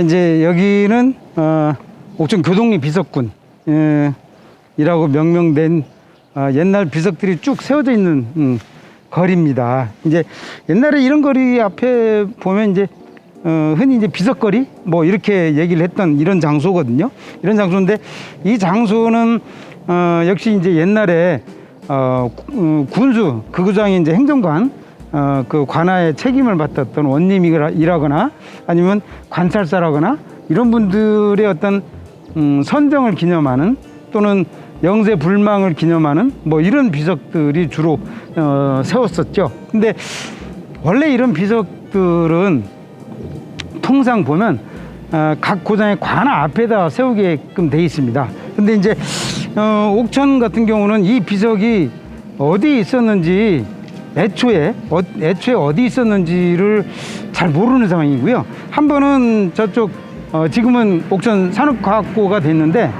이제 여기는 옥천 교동리 비석군 이라고 명명된 옛날 비석들이 쭉 세워져 있는 거리입니다. 이제 옛날에 이런 거리 앞에 보면 이제 흔히 이제 비석거리 뭐 이렇게 얘기를 했던 이런 장소거든요. 이런 장소인데 이 장소는 역시 이제 옛날에 군수 극우장이 이제 행정관 그 관아의 책임을 맡았던 원님이라거나 아니면 관찰사라거나 이런 분들의 어떤 선정을 기념하는 또는 영세 불망을 기념하는 뭐 이런 비석들이 주로 세웠었죠. 근데 원래 이런 비석들은 통상 보면 각 고장의 관아 앞에다 세우게끔 돼 있습니다. 근데 이제 옥천 같은 경우는 이 비석이 어디 있었는지 애초에 어디 있었는지를 잘 모르는 상황이고요. 한 번은 저쪽 지금은 옥천 산업과학고가 됐는데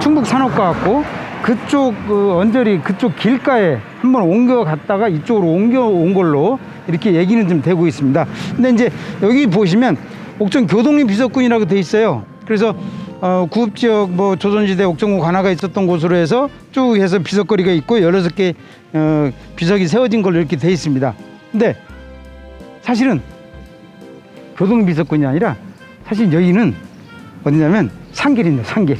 충북 산업과학고 그쪽 언저리 그쪽 길가에 한번 옮겨갔다가 이쪽으로 옮겨온 걸로 이렇게 얘기는 좀 되고 있습니다. 근데 이제 여기 보시면 옥천 교동리 비석군이라고 돼 있어요. 그래서 구읍지역 뭐 조선시대 옥천군 관아가 있었던 곳으로 해서 쭉 해서 비석거리가 있고 16개 비석이 세워진 걸로 이렇게 돼 있습니다. 근데 사실은 교동리 비석군이 아니라 사실 여기는 어디냐면 상계리입니다. 상계리.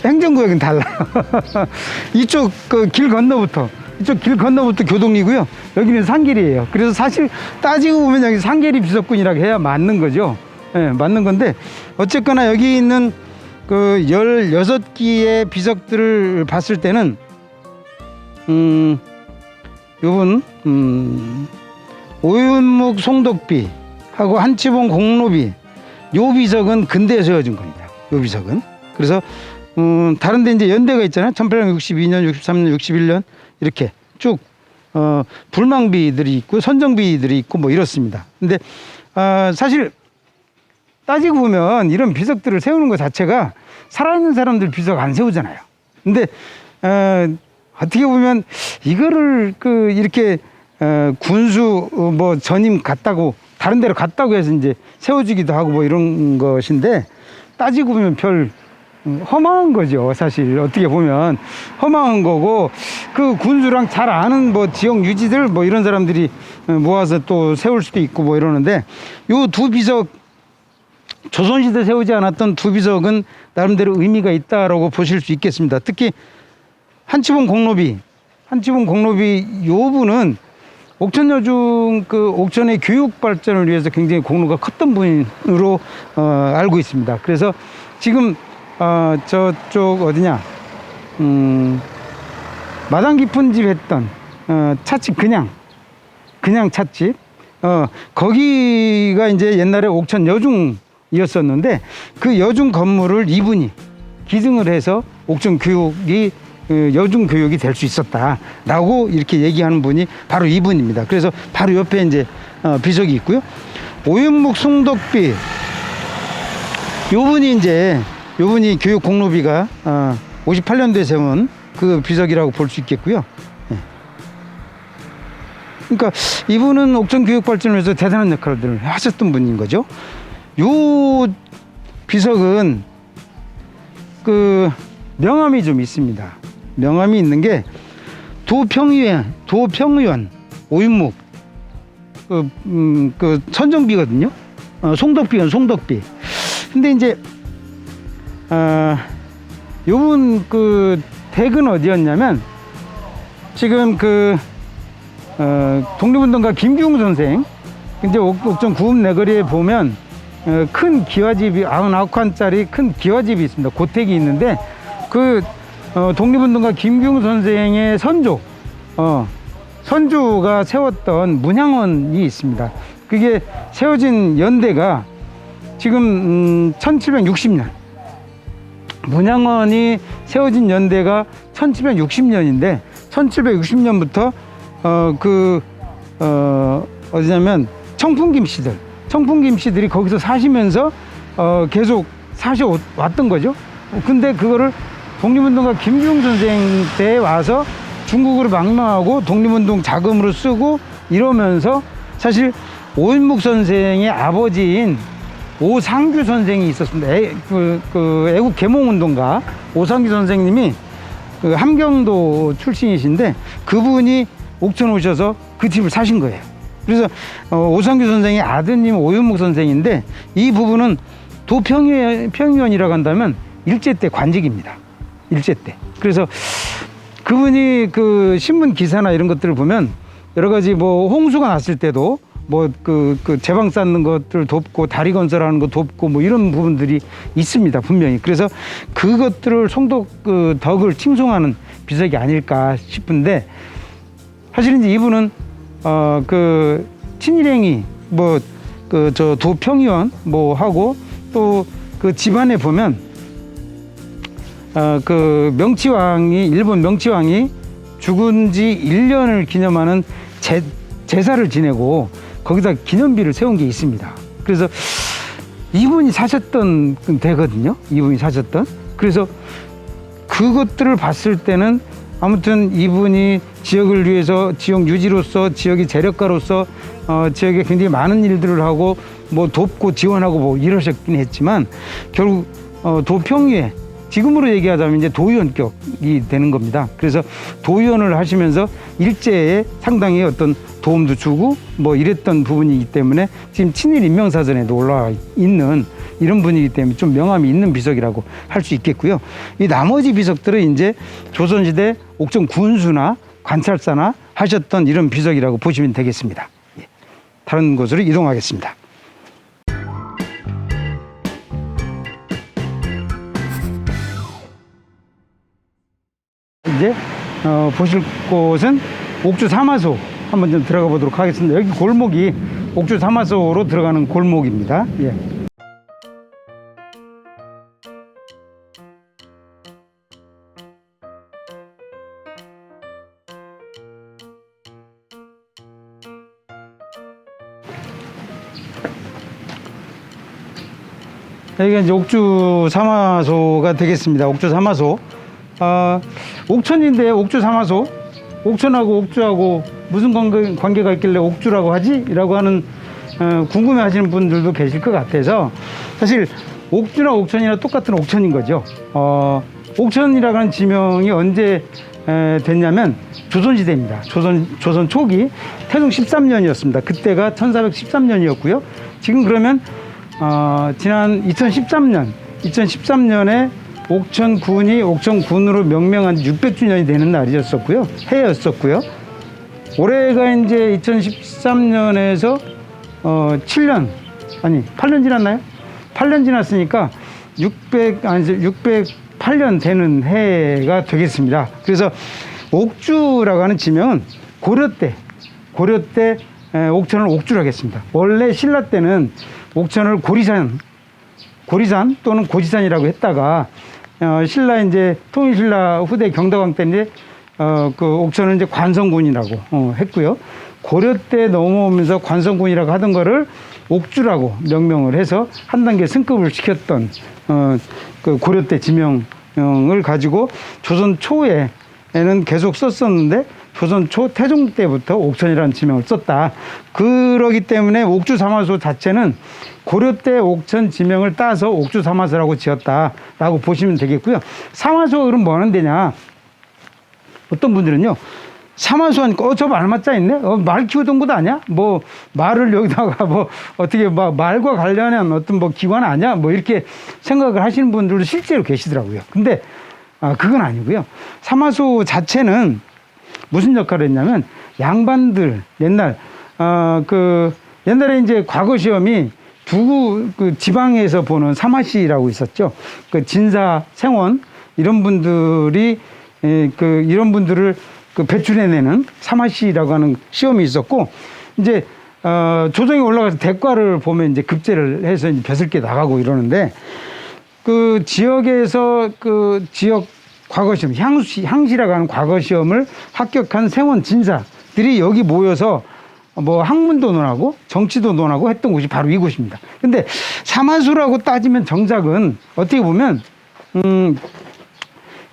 행정구역은 달라요. 이쪽 길 건너부터 교동리고요. 여기는 상계리예요. 그래서 사실 따지고 보면 여기 상계리 비석군이라고 해야 맞는 거죠. 예, 맞는 건데 어쨌거나 여기 있는 그 16기의 비석들을 봤을 때는 요번 오윤묵 송덕비 하고 한치봉 공로비 요 비석은 근대에 세워진 겁니다. 요 비석은. 그래서 다른 데 이제 연대가 있잖아요. 1862년, 63년, 61년 이렇게 쭉 불망비들이 있고 선정비들이 있고 뭐 이렇습니다. 근데 사실 따지고 보면 이런 비석들을 세우는 것 자체가 살아있는 사람들 비석 안 세우잖아요. 근데 어떻게 보면 이거를 이렇게 군수 뭐 전임 갔다고 다른 데로 갔다고 해서 이제 세워지기도 하고 뭐 이런 것인데 따지고 보면 별 허망한 거죠. 사실 어떻게 보면 허망한 거고 그 군수랑 잘 아는 뭐 지역 유지들 뭐 이런 사람들이 모아서 또 세울 수도 있고 뭐 이러는데 요 두 비석 조선시대 세우지 않았던 두 비석은 나름대로 의미가 있다라고 보실 수 있겠습니다. 특히 한치봉 공로비 요 분은 옥천여중 옥천의 교육 발전을 위해서 굉장히 공로가 컸던 분으로 알고 있습니다. 그래서 지금 저쪽 어디냐 마당 깊은 집 했던 찻집 그냥 찻집 거기가 이제 옛날에 옥천 여중이었었는데 그 여중 건물을 이분이 기증을 해서 옥천 교육이 여중 교육이 될 수 있었다라고 이렇게 얘기하는 분이 바로 이분입니다. 그래서 바로 옆에 이제 비석이 있고요. 오윤묵 송덕비 요분이 교육 공로비가 58년도에 세운 그 비석이라고 볼 수 있겠고요. 그러니까 이분은 옥천 교육 발전을 위해서 대단한 역할들을 하셨던 분인 거죠. 요 비석은 명함이 좀 있습니다. 명함이 있는 게 도평의원 오윤묵 선정비거든요. 송덕비원 송덕비. 근데 이제 요분 댁은 어디였냐면 지금 독립운동가 김기웅 선생 이제 옥천 구읍 내거리에 보면 큰 기와집이 99칸짜리 큰 기와집이 있습니다. 고택이 있는데 독립운동가 김기웅 선생의 선조가 세웠던 문향원이 있습니다. 그게 세워진 연대가 지금 1760년 문향원이 세워진 연대가 1760년인데 1760년부터 어디냐면 청풍김 씨들이 거기서 사시면서 계속 사셔왔던 거죠. 근데 그거를 독립운동가 김기웅 선생 때에 와서 중국으로 망명하고 독립운동 자금으로 쓰고 이러면서 사실 오윤묵 선생의 아버지인 오상규 선생이 있었습니다. 애국 개몽운동가 오상규 선생님이 그 함경도 출신이신데 그분이 옥천 오셔서 그 집을 사신 거예요. 그래서 오상규 선생의 아드님 오윤목 선생인데 이 부분은 도평의원이라고 한다면 일제 때 관직입니다. 일제 때. 그래서 그분이 그 신문 기사나 이런 것들을 보면 여러 가지 뭐 홍수가 났을 때도 뭐 그 제방 쌓는 것들 돕고 다리 건설하는 거 돕고 뭐 이런 부분들이 있습니다, 분명히. 그래서 그것들을 송독 그 덕을 칭송하는 비석이 아닐까 싶은데, 사실 이제 이분은 그 친일행위 뭐 그 저 도평의원 뭐 하고 또 그 집안에 보면 그 명치왕이 일본 명치왕이 죽은 지 1년을 기념하는 제사를 지내고 거기다 기념비를 세운 게 있습니다. 그래서 이분이 사셨던 데거든요. 이분이 사셨던. 그래서 그것들을 봤을 때는 아무튼 이분이 지역을 위해서 지역 유지로서 지역의 재력가로서 지역에 굉장히 많은 일들을 하고 뭐 돕고 지원하고 뭐 이러셨긴 했지만 결국 도평위에 지금으로 얘기하자면 이제 도의원격이 되는 겁니다. 그래서 도의원을 하시면서 일제에 상당히 어떤 도움도 주고 뭐 이랬던 부분이기 때문에 지금 친일 인명사전에도 올라와 있는 이런 분이기 때문에 좀 명함이 있는 비석이라고 할 수 있겠고요. 이 나머지 비석들은 이제 조선시대 옥천 군수나 관찰사나 하셨던 이런 비석이라고 보시면 되겠습니다. 다른 곳으로 이동하겠습니다. 이제 보실 곳은 옥주 사마소 한번 좀 들어가 보도록 하겠습니다. 여기 골목이 옥주 사마소로 들어가는 골목입니다. 예. 여기가 이제 옥주 사마소가 되겠습니다. 옥주 사마소. 옥천인데 옥주 사마소, 옥천하고 옥주하고 무슨 관계가 있길래 옥주라고 하지? 라고 하는 궁금해 하시는 분들도 계실 것 같아서, 사실 옥주나 옥천이나 똑같은 옥천인 거죠. 옥천이라고 하는 지명이 언제 됐냐면 조선시대입니다. 조선 초기 태종 13년이었습니다. 그때가 1413년이었고요. 지금 그러면 지난 2013년에 옥천군이 옥천군으로 명명한 600주년이 되는 날이었었고요. 해였었고요. 올해가 이제 2013년에서 8년 지났나요? 8년 지났으니까 608년 되는 해가 되겠습니다. 그래서 옥주라고 하는 지명은 고려 때 옥천을 옥주라고 했습니다. 원래 신라 때는 옥천을 고리산 또는 고지산이라고 했다가 신라 이제 통일신라 후대 경다광 때 이제 그 옥천은 이제 관성군이라고 했고요. 고려 때 넘어오면서 관성군이라고 하던 거를 옥주라고 명명을 해서 한 단계 승급을 시켰던 그 고려 때 지명을 가지고 조선 초에는 계속 썼었는데 조선 초 태종 때부터 옥천이라는 지명을 썼다. 그러기 때문에 옥주 사마소 자체는 고려 때 옥천 지명을 따서 옥주 사마소라고 지었다라고 보시면 되겠고요. 사마소 그럼 뭐 하는 데냐? 어떤 분들은요, 사마소 하니까 저 말 맞자 있네? 말 키우던 곳 아니야? 뭐 말을 여기다가 뭐 어떻게 말과 관련한 어떤 뭐 기관 아니야? 뭐 이렇게 생각을 하시는 분들도 실제로 계시더라고요. 근데 그건 아니고요. 사마소 자체는 무슨 역할을 했냐면, 양반들 옛날에 이제 과거 시험이 그 지방에서 보는 사마시라고 있었죠. 그 진사, 생원 이런 분들이 이런 분들을 배출해내는 사마시라고 하는 시험이 있었고, 이제 조정에 올라가서 대과를 보면 이제 급제를 해서 이제 벼슬게 나가고 이러는데, 그 지역에서 그 지역 과거 시험, 향시라고 하는 과거 시험을 합격한 생원 진사들이 여기 모여서 뭐 학문도 논하고 정치도 논하고 했던 곳이 바로 이곳입니다. 근데 사마수라고 따지면 정작은 어떻게 보면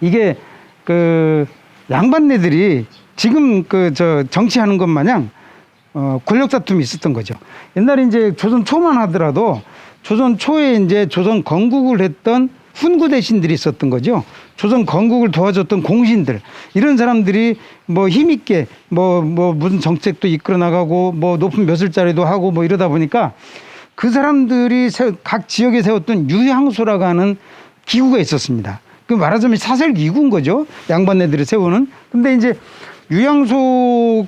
이게 그 양반네들이 지금 정치하는 것 마냥 권력 다툼이 있었던 거죠. 옛날에 이제 조선 초만 하더라도 조선 초에 이제 조선 건국을 했던 훈구 대신들이 있었던 거죠. 조선 건국을 도와줬던 공신들, 이런 사람들이 뭐 힘있게 뭐 무슨 정책도 이끌어 나가고 뭐 높은 벼슬자리도 하고 뭐 이러다 보니까 그 사람들이 각 지역에 세웠던 유향소라고 하는 기구가 있었습니다. 그 말하자면 사설 기구인 거죠. 양반네들이 세우는. 근데 이제 유향소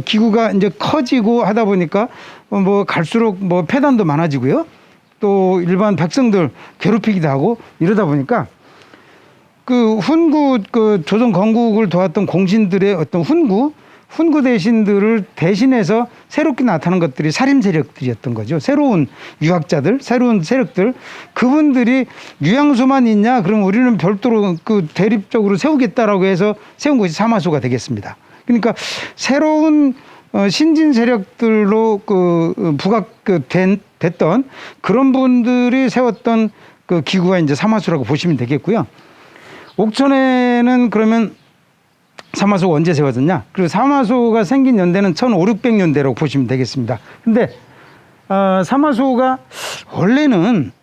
기구가 이제 커지고 하다 보니까 뭐 갈수록 뭐 폐단도 많아지고요. 또 일반 백성들 괴롭히기도 하고 이러다 보니까 그 훈구 조선 건국을 도왔던 공신들의 어떤 훈구 대신들을 대신해서 새롭게 나타난 것들이 살림 세력들이었던 거죠. 새로운 유학자들, 새로운 세력들, 그분들이 유향소만 있냐? 그럼 우리는 별도로 그 대립적으로 세우겠다라고 해서 세운 것이 사마소가 되겠습니다. 그러니까 새로운 신진 세력들로 됐던 그런 분들이 세웠던 그 기구가 이제 사마소라고 보시면 되겠고요. 옥천에는 그러면 사마소가 언제 세워졌냐? 그리고 사마소가 생긴 연대는 1500~1600년대라고 보시면 되겠습니다. 근데 사마소가 원래는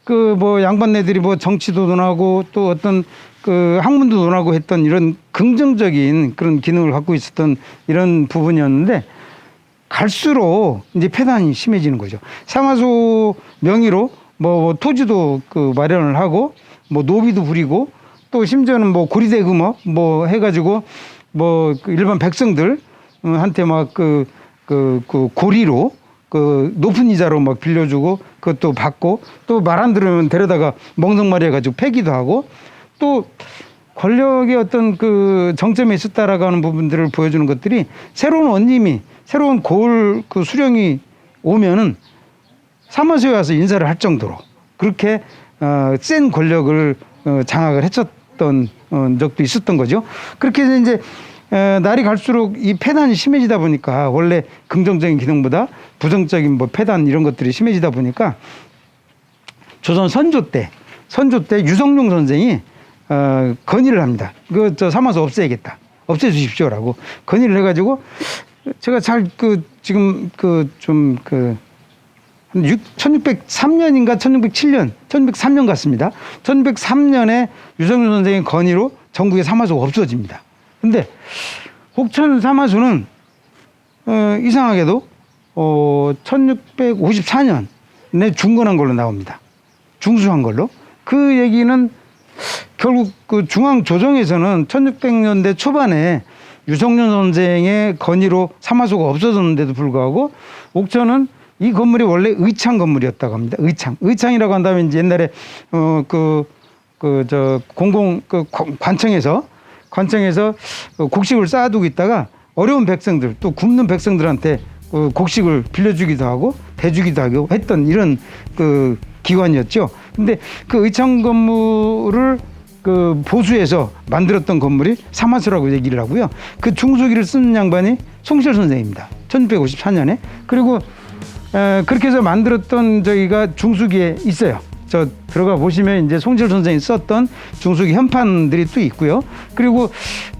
그 뭐 양반네들이 뭐 정치도 논하고 또 어떤 그 학문도 논하고 했던 이런 긍정적인 그런 기능을 갖고 있었던 이런 부분이었는데 갈수록 이제 폐단이 심해지는 거죠. 사마소 명의로 뭐 토지도 그 마련을 하고 뭐 노비도 부리고 또 심지어는 뭐 고리대금업 뭐 해가지고 뭐 그 일반 백성들 한테 막 그 고리로 그 높은 이자로 막 빌려주고 그것도 받고 또 말 안 들으면 데려다가 멍석말이 해가지고 패기도 하고 또 권력의 어떤 그 정점에 있었다라고 하는 부분들을 보여주는 것들이 새로운 원님이 새로운 고을 그 수령이 오면은 사마소에 와서 인사를 할 정도로 그렇게 센 권력을 장악을 했었던 적도 있었던 거죠. 그렇게 해서 이제 날이 갈수록 이 폐단이 심해지다 보니까 원래 긍정적인 기능보다 부정적인 뭐 폐단 이런 것들이 심해지다 보니까 조선 선조 때 유성룡 선생이 건의를 합니다. 저 사마소 없애야겠다. 없애주십시오라고 건의를 해가지고 제가 잘 지금 1603년인가 1607년 1603년 같습니다. 1603년에 유성룡 선생의 건의로 전국에 사마소가 없어집니다. 근데 옥천 사마소는 이상하게도 1654년에 중건한 걸로 나옵니다. 중수한 걸로. 그 얘기는 결국 그 중앙조정에서는 1600년대 초반에 유성룡 선생의 건의로 사마소가 없어졌는데도 불구하고 옥천은 이 건물이 원래 의창 건물이었다고 합니다. 의창이라고 한다면 이제 옛날에 관청에서 곡식을 쌓아두고 있다가 어려운 백성들 또 굶는 백성들한테 곡식을 빌려주기도 하고 대주기도 하고 했던 이런 그 기관이었죠. 근데 그 의창 건물을 그 보수해서 만들었던 건물이 사마소라고 얘기를 하고요. 그 중수기를 쓰는 양반이 송시열 선생입니다. 1654년에. 그리고 그렇게 해서 만들었던 저기가 중수기에 있어요. 저 들어가 보시면 이제 송시열 선생이 썼던 중수기 현판들이 또 있고요. 그리고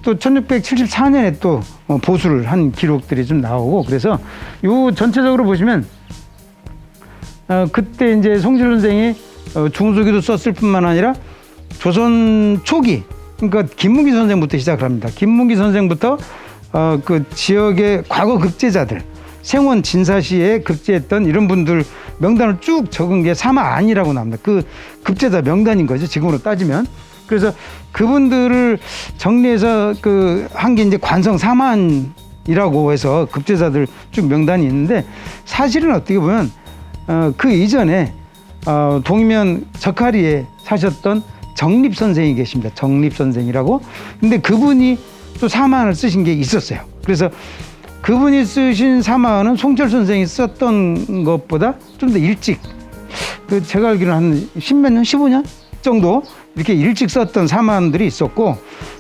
또 1674년에 또 보수를 한 기록들이 좀 나오고 그래서 요 전체적으로 보시면 그때 이제 송시열 선생이 중수기도 썼을 뿐만 아니라 조선 초기 그러니까 김문기 선생부터 시작을 합니다. 김문기 선생부터 그 지역의 과거 급제자들 생원 진사시에 급제했던 이런 분들 명단을 쭉 적은 게 사마안이라고 나옵니다. 그 급제자 명단인 거죠. 지금으로 따지면. 그래서 그분들을 정리해서 한 게 이제 관성 사마안이라고 해서 급제자들 쭉 명단이 있는데 사실은 어떻게 보면 그 이전에 동이면 적하리에 사셨던 정립 선생이 계십니다. 정립 선생이라고. 근데 그분이 또 사마안을 쓰신 게 있었어요. 그래서 그분이 쓰신 사마안은 송철 선생이 썼던 것보다 좀 더 일찍 제가 알기로는 한 10몇 년, 15년 정도 이렇게 일찍 썼던 사마안들이 있었고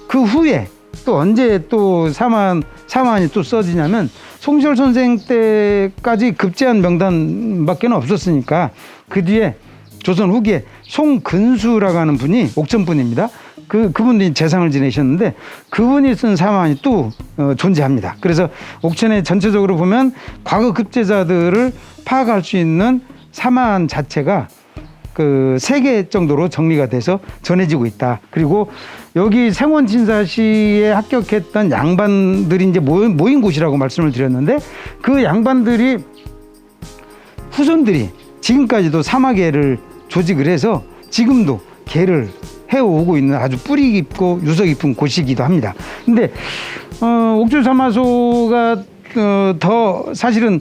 그 후에 또 언제 또 사마안이 또 써지냐면 송철 선생 때까지 급제한 명단밖에 없었으니까 그 뒤에 조선 후기에 송근수라고 하는 분이 옥천 분입니다. 그분이 재상을 지내셨는데 그분이 쓴 사마안이 또 존재합니다. 그래서 옥천에 전체적으로 보면 과거 급제자들을 파악할 수 있는 사만 자체가 그 3개 정도로 정리가 돼서 전해지고 있다. 그리고 여기 생원진사시에 합격했던 양반들이 이제 모인 곳이라고 말씀을 드렸는데, 그 양반들이 후손들이 지금까지도 사마계를 조직을 해서 지금도 계를 해오고 있는 아주 뿌리 깊고 유서 깊은 곳이기도 합니다. 근데 옥주사마소가 더 사실은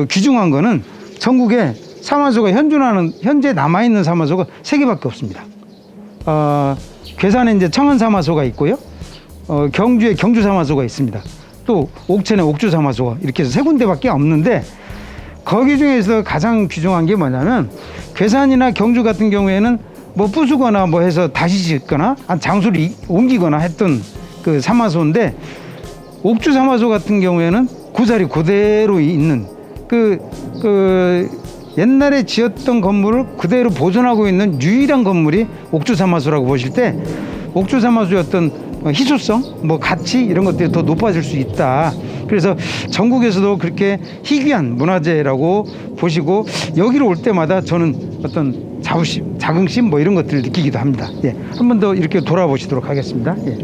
귀중한 거는 전국에 사마소가 현재 남아있는 사마소가 3개밖에 없습니다. 괴산에 이제 청안사마소가 있고요, 경주에 경주사마소가 있습니다. 또 옥천에 옥주사마소가, 이렇게 해서 3군데밖에 없는데, 거기 중에서 가장 귀중한 게 뭐냐면, 괴산이나 경주 같은 경우에는 뭐 부수거나 뭐 해서 다시 짓거나 장소를 옮기거나 했던 그 사마소인데, 옥주 사마소 같은 경우에는 그 자리 그대로 있는 그 옛날에 지었던 건물을 그대로 보존하고 있는 유일한 건물이 옥주 사마소라고 보실 때, 옥주 사마소의 어떤 희소성, 뭐 가치 이런 것들이 더 높아질 수 있다. 그래서 전국에서도 그렇게 희귀한 문화재라고 보시고, 여기로 올 때마다 저는 어떤 자부심, 자긍심 뭐 이런 것들을 느끼기도 합니다. 예, 한 번 더 이렇게 돌아보시도록 하겠습니다. 예.